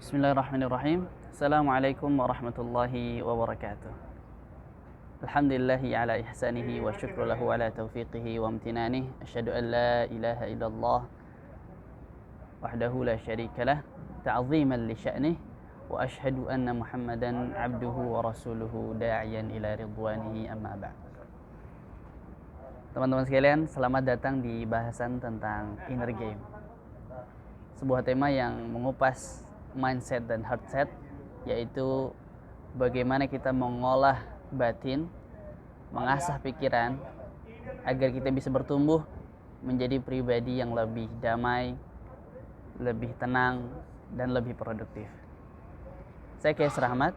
Bismillahirrahmanirrahim. Assalamualaikum warahmatullahi wabarakatuh. Alhamdulillahi ala ihsanihi wa syukru lahu ala taufiqihi wa amtinanih. Asyhadu an la ilaha illallah wahdahu la syarika lah ta'ziman li sya'nih wa asyhadu anna Muhammadan abduhu wa rasuluhu da'iyan ila ridwanihi amma ba'd. Teman-teman sekalian, selamat datang di bahasan tentang inner game. Sebuah tema yang mengupas mindset dan heartset, yaitu bagaimana kita mengolah batin, mengasah pikiran agar kita bisa bertumbuh menjadi pribadi yang lebih damai, lebih tenang, dan lebih produktif. Saya Qais Rahmat,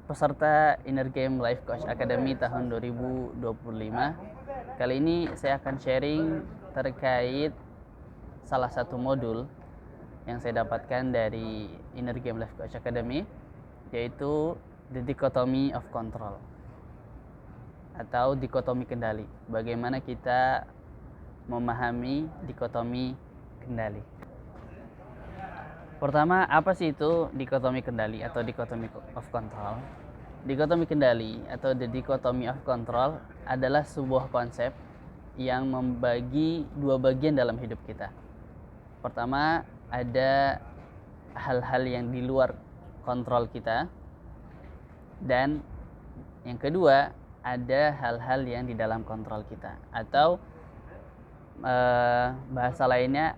peserta Inner Game Life Coach Academy tahun 2025. Kali ini saya akan sharing terkait salah satu modul yang saya dapatkan dari Inner Game Life Coach Academy, yaitu The Dichotomy of Control atau dikotomi kendali. Bagaimana kita memahami dikotomi kendali. Pertama, apa sih itu dikotomi kendali atau dikotomi of control? Dikotomi kendali atau the dichotomy of control adalah sebuah konsep yang membagi dua bagian dalam hidup kita. Pertama, ada hal-hal yang di luar kontrol kita, dan yang kedua ada hal-hal yang di dalam kontrol kita, atau bahasa lainnya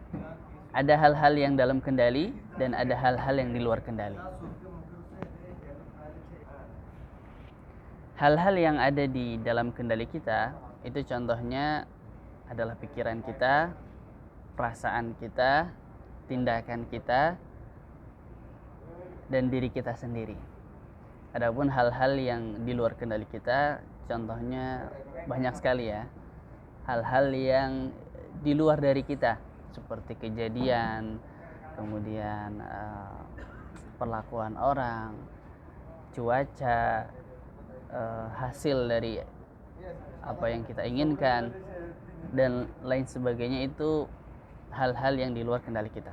ada hal-hal yang dalam kendali dan ada hal-hal yang di luar kendali. Hal-hal yang ada di dalam kendali kita itu contohnya adalah pikiran kita, perasaan kita, tindakan kita, dan diri kita sendiri. Adapun hal-hal yang di luar kendali kita, contohnya banyak sekali ya. Hal-hal yang di luar dari kita, seperti kejadian, kemudian perlakuan orang, cuaca, hasil dari apa yang kita inginkan, dan lain sebagainya. Itu hal-hal yang di luar kendali kita.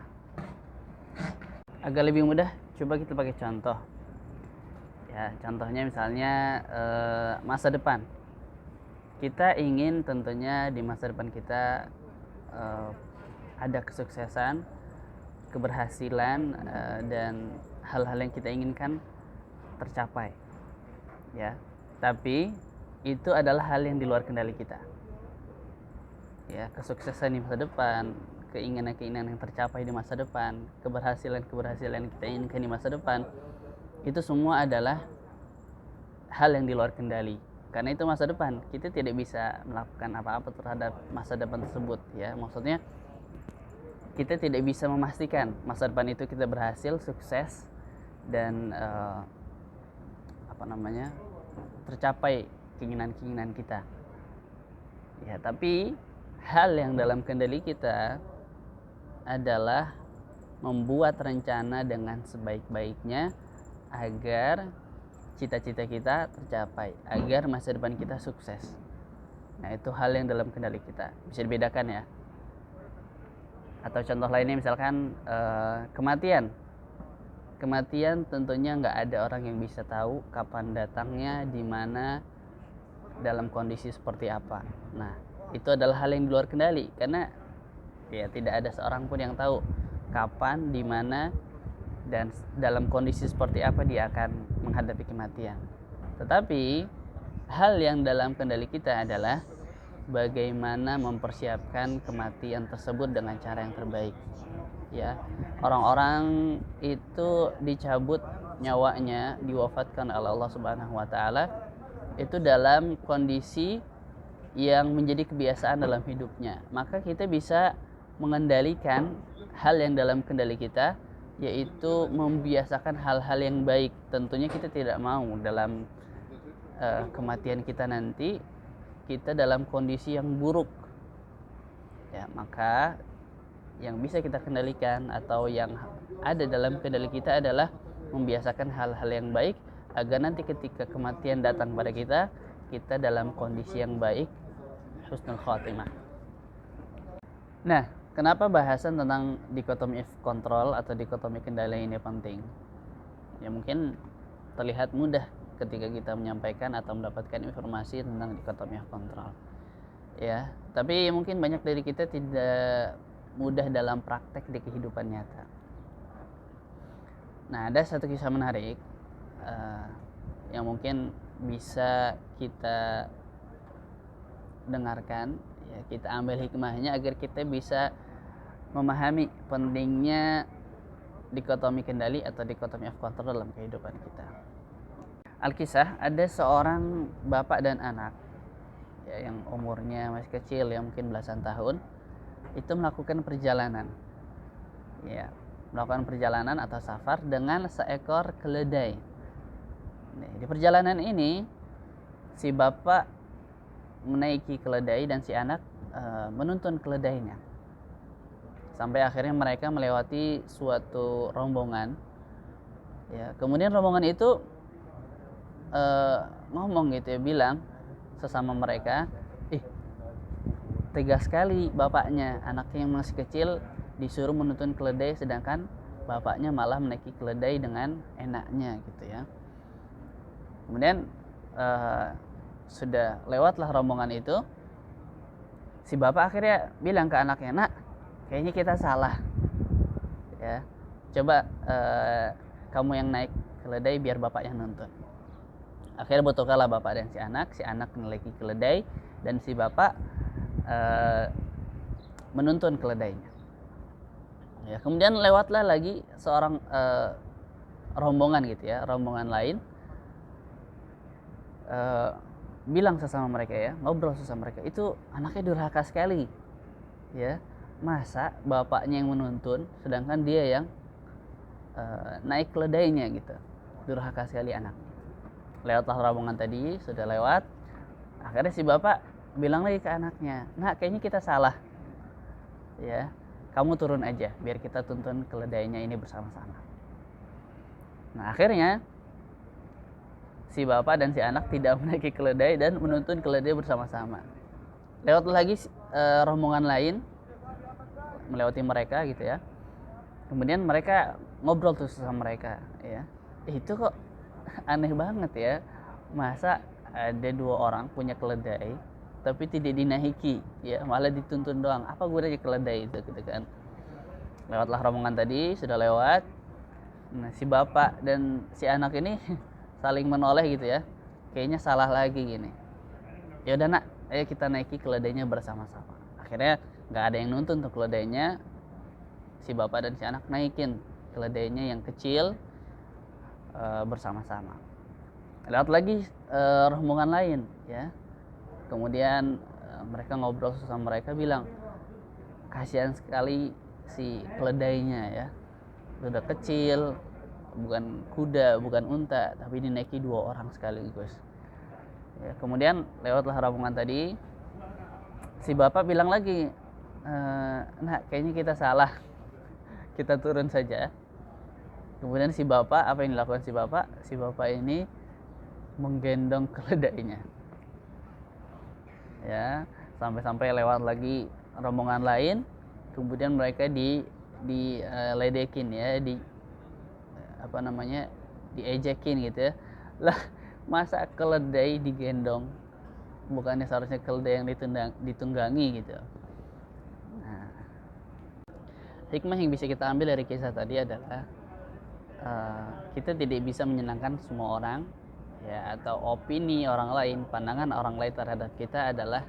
Agar lebih mudah, coba kita pakai contoh. Ya, contohnya misalnya masa depan. Kita ingin tentunya di masa depan kita ada kesuksesan, keberhasilan, dan hal-hal yang kita inginkan tercapai. Ya, tapi itu adalah hal yang di luar kendali kita. Ya, kesuksesan di masa depan, keinginan-keinginan yang tercapai di masa depan, keberhasilan-keberhasilan yang kita inginkan di masa depan, itu semua adalah hal yang di luar kendali. Karena itu masa depan, kita tidak bisa melakukan apa-apa terhadap masa depan tersebut. Ya, maksudnya kita tidak bisa memastikan masa depan itu kita berhasil, sukses, dan tercapai keinginan-keinginan kita. Ya, tapi hal yang dalam kendali kita adalah membuat rencana dengan sebaik-baiknya agar cita-cita kita tercapai, agar masa depan kita sukses. Nah, itu hal yang dalam kendali kita. Bisa dibedakan ya. Atau contoh lainnya misalkan kematian. Kematian tentunya nggak ada orang yang bisa tahu kapan datangnya, di mana, dalam kondisi seperti apa. Nah, itu adalah hal yang di luar kendali, karena ya tidak ada seorang pun yang tahu kapan, di mana, dan dalam kondisi seperti apa dia akan menghadapi kematian. Tetapi hal yang dalam kendali kita adalah bagaimana mempersiapkan kematian tersebut dengan cara yang terbaik. Ya, orang-orang itu dicabut nyawanya, diwafatkan oleh Allah Subhanahu wa taala itu dalam kondisi yang menjadi kebiasaan dalam hidupnya. Maka kita bisa mengendalikan hal yang dalam kendali kita, yaitu membiasakan hal-hal yang baik. Tentunya kita tidak mau dalam kematian kita nanti kita dalam kondisi yang buruk. Ya, maka yang bisa kita kendalikan atau yang ada dalam kendali kita adalah membiasakan hal-hal yang baik agar nanti ketika kematian datang pada kita, kita dalam kondisi yang baik, husnul khatimah. Nah, kenapa bahasan tentang dikotomi kontrol atau dikotomi kendali ini penting? Ya mungkin terlihat mudah ketika kita menyampaikan atau mendapatkan informasi tentang dikotomi kontrol. Ya, tapi mungkin banyak dari kita tidak mudah dalam praktek di kehidupan nyata. Nah, ada satu kisah menarik yang mungkin bisa kita dengarkan, ya, kita ambil hikmahnya agar kita bisa memahami pentingnya dikotomi kendali atau dikotomi of control dalam kehidupan kita. Alkisah, ada seorang bapak dan anak, ya, yang umurnya masih kecil, ya mungkin belasan tahun, itu melakukan perjalanan, ya, melakukan perjalanan atau safar dengan seekor keledai. Di perjalanan ini si bapak menaiki keledai dan si anak menuntun keledainya, sampai akhirnya mereka melewati suatu rombongan, ya. Kemudian rombongan itu ngomong gitu, ya, bilang sesama mereka, tegas sekali bapaknya, anaknya yang masih kecil disuruh menuntun keledai sedangkan bapaknya malah menaiki keledai dengan enaknya gitu, ya. Kemudian sudah lewatlah rombongan itu, si bapak akhirnya bilang ke anaknya, nak, kayaknya kita salah, ya, coba kamu yang naik keledai biar bapak yang nuntun. Akhirnya bertukarlah bapak dan si anak menaiki keledai dan si bapak menuntun keledainya, ya. Kemudian lewatlah lagi seorang rombongan gitu, ya, rombongan lain, bilang sesama mereka, ya, ngobrol sesama mereka, itu anaknya durhaka sekali, ya, masa bapaknya yang menuntun sedangkan dia yang naik keledainya gitu, durhaka sekali anak. Lewatlah rombongan tadi, sudah lewat, akhirnya si bapak bilang lagi ke anaknya, nah kayaknya kita salah, ya, kamu turun aja biar kita tuntun keledainya ini bersama-sama. Nah akhirnya si bapak dan si anak tidak menaiki keledai dan menuntun keledai bersama-sama. Lewat lagi rombongan lain melewati mereka gitu, ya. Kemudian mereka ngobrol tuh sama mereka, ya. Itu kok aneh banget, ya. Masa ada dua orang punya keledai tapi tidak dinaiki, ya, malah dituntun doang. Apa gunanya keledai itu gitu kan. Lewatlah rombongan tadi, sudah lewat. Nah, si bapak dan si anak ini saling menoleh gitu, ya. Kayaknya salah lagi gini. Ya udah nak, ayo kita naiki keledainya bersama-sama. Akhirnya nggak ada yang nuntun untuk keledainya. Si bapak dan si anak naikin keledainya yang kecil bersama-sama. Lewat lagi rombongan lain, ya. Kemudian mereka ngobrol sama mereka, bilang kasihan sekali si keledainya, ya. Udah kecil, bukan kuda, bukan unta, tapi dinaiki dua orang sekaligus, ya. Kemudian lewatlah rombongan tadi, si bapak bilang lagi, nah kayaknya kita salah, kita turun saja. Kemudian si bapak, apa yang dilakukan si bapak? Si bapak ini menggendong keledainya, ya, sampai lewat lagi rombongan lain. Kemudian mereka diledekin, ya, diejekin gitu, ya. Lah, masa keledai digendong, bukannya seharusnya keledai yang ditunggangi gitu. Nah, hikmah yang bisa kita ambil dari kisah tadi adalah kita tidak bisa menyenangkan semua orang, ya, atau opini orang lain, pandangan orang lain terhadap kita adalah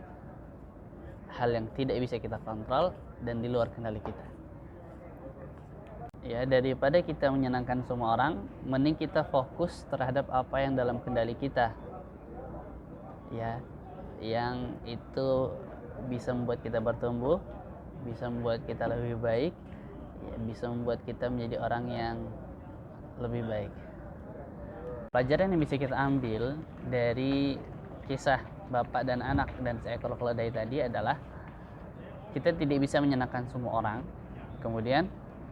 hal yang tidak bisa kita kontrol dan di luar kendali kita. Ya, daripada kita menyenangkan semua orang, mending kita fokus terhadap apa yang dalam kendali kita, ya, yang itu bisa membuat kita bertumbuh, bisa membuat kita lebih baik, ya, bisa membuat kita menjadi orang yang lebih baik. Pelajaran yang bisa kita ambil dari kisah bapak dan anak dan seekor keledai tadi adalah kita tidak bisa menyenangkan semua orang. Kemudian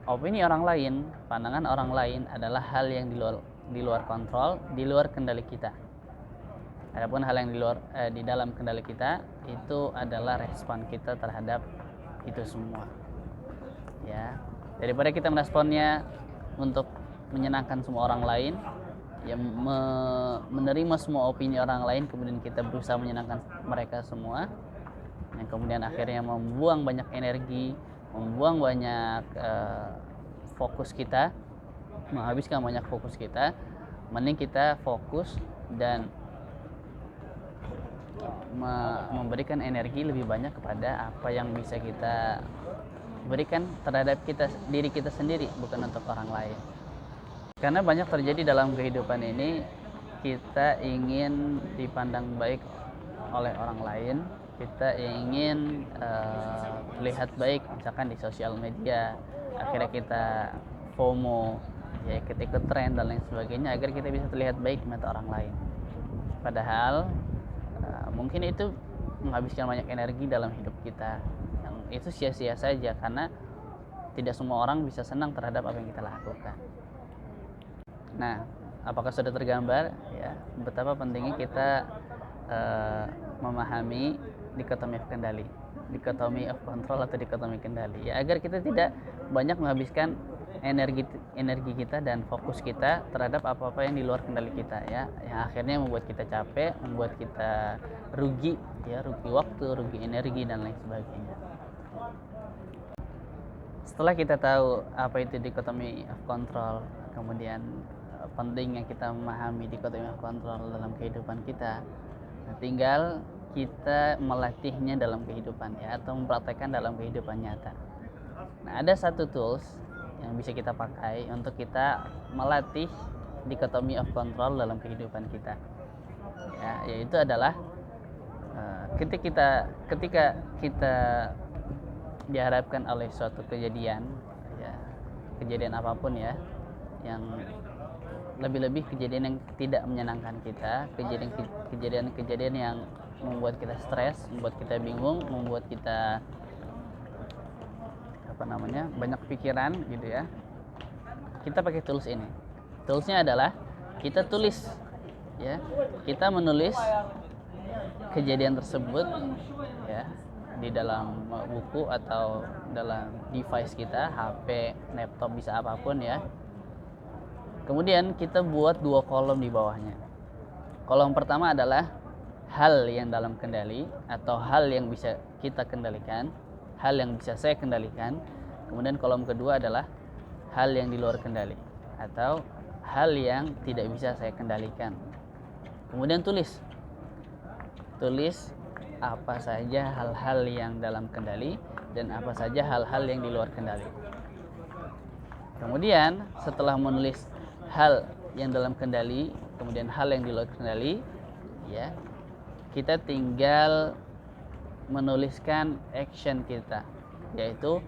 opini orang lain, pandangan orang lain adalah hal yang di luar kontrol, di luar kendali kita. Adapun hal yang di dalam kendali kita itu adalah respon kita terhadap itu semua. ya. Daripada kita meresponnya untuk menyenangkan semua orang lain, ya, menerima semua opini orang lain, kemudian kita berusaha menyenangkan mereka semua, yang kemudian akhirnya membuang banyak energi, membuang banyak fokus kita, menghabiskan banyak fokus kita. Mending kita fokus dan memberikan energi lebih banyak kepada apa yang bisa kita berikan terhadap diri kita sendiri, bukan untuk orang lain. Karena banyak terjadi dalam kehidupan ini, kita ingin dipandang baik oleh orang lain, kita ingin terlihat baik misalkan di sosial media, akhirnya kita FOMO, ya, ikut tren dan lain sebagainya agar kita bisa terlihat baik di mata orang lain. Padahal mungkin itu menghabiskan banyak energi dalam hidup kita, yang itu sia-sia saja, karena tidak semua orang bisa senang terhadap apa yang kita lakukan. Nah, apakah sudah tergambar ya betapa pentingnya kita memahami dikotomi of kendali, dikotomi of control atau dikotomi kendali, ya, agar kita tidak banyak menghabiskan energi kita dan fokus kita terhadap apa-apa yang di luar kendali kita, ya, yang akhirnya membuat kita capek, membuat kita rugi, ya, rugi waktu, rugi energi dan lain sebagainya. Setelah kita tahu apa itu dikotomi of control, kemudian pentingnya kita memahami dikotomi of control dalam kehidupan kita, nah, tinggal kita melatihnya dalam kehidupan, ya, atau mempraktekkan dalam kehidupan nyata. Nah, ada satu tools yang bisa kita pakai untuk kita melatih dikotomi of control dalam kehidupan kita, ya, yaitu adalah ketika kita dihadapkan oleh suatu kejadian, ya, kejadian apapun, ya, yang lebih-lebih kejadian yang tidak menyenangkan kita, kejadian yang membuat kita stres, membuat kita bingung, membuat kita banyak pikiran gitu, ya. Kita pakai tools ini. Toolsnya adalah kita tulis, ya, kita menulis kejadian tersebut, ya, di dalam buku atau dalam device kita, HP, laptop, bisa apapun, ya. Kemudian kita buat 2 kolom di bawahnya. Kolom pertama adalah hal yang dalam kendali atau hal yang bisa kita kendalikan, hal yang bisa saya kendalikan. Kemudian kolom kedua adalah hal yang di luar kendali atau hal yang tidak bisa saya kendalikan. Kemudian tulis apa saja hal-hal yang dalam kendali dan apa saja hal-hal yang di luar kendali. Kemudian setelah menulis hal yang dalam kendali, kemudian hal yang di luar kendali, ya, kita tinggal menuliskan action kita, yaitu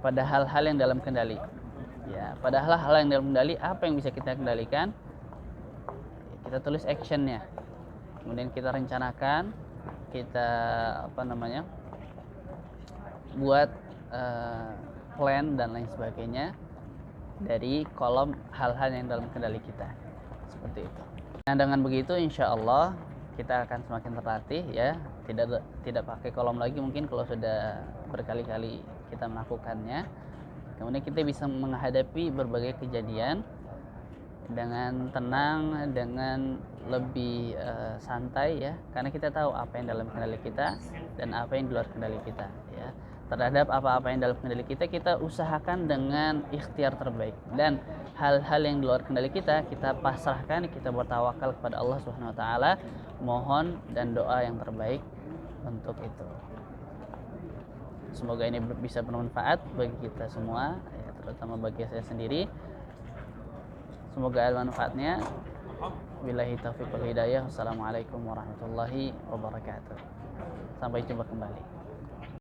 pada hal-hal yang dalam kendali, ya, pada hal-hal yang dalam kendali apa yang bisa kita kendalikan, kita tulis actionnya, kemudian kita rencanakan, kita buat plan dan lain sebagainya dari kolom hal-hal yang dalam kendali kita, seperti itu. Nah, dengan begitu insya Allah kita akan semakin terlatih, ya, tidak pakai kolom lagi mungkin kalau sudah berkali-kali kita melakukannya. Kemudian kita bisa menghadapi berbagai kejadian dengan tenang, dengan lebih santai, ya, karena kita tahu apa yang dalam kendali kita dan apa yang di luar kendali kita, ya. Terhadap apa-apa yang dalam kendali kita usahakan dengan ikhtiar terbaik, dan hal-hal yang di luar kendali kita pasrahkan, kita bertawakal kepada Allah Subhanahu wa taala, mohon dan doa yang terbaik untuk itu. Semoga ini bisa bermanfaat bagi kita semua, ya, terutama bagi saya sendiri. Semoga ada manfaatnya. Billahi taufiq wal hidayah. Wassalamualaikum warahmatullahi wabarakatuh. Sampai jumpa kembali.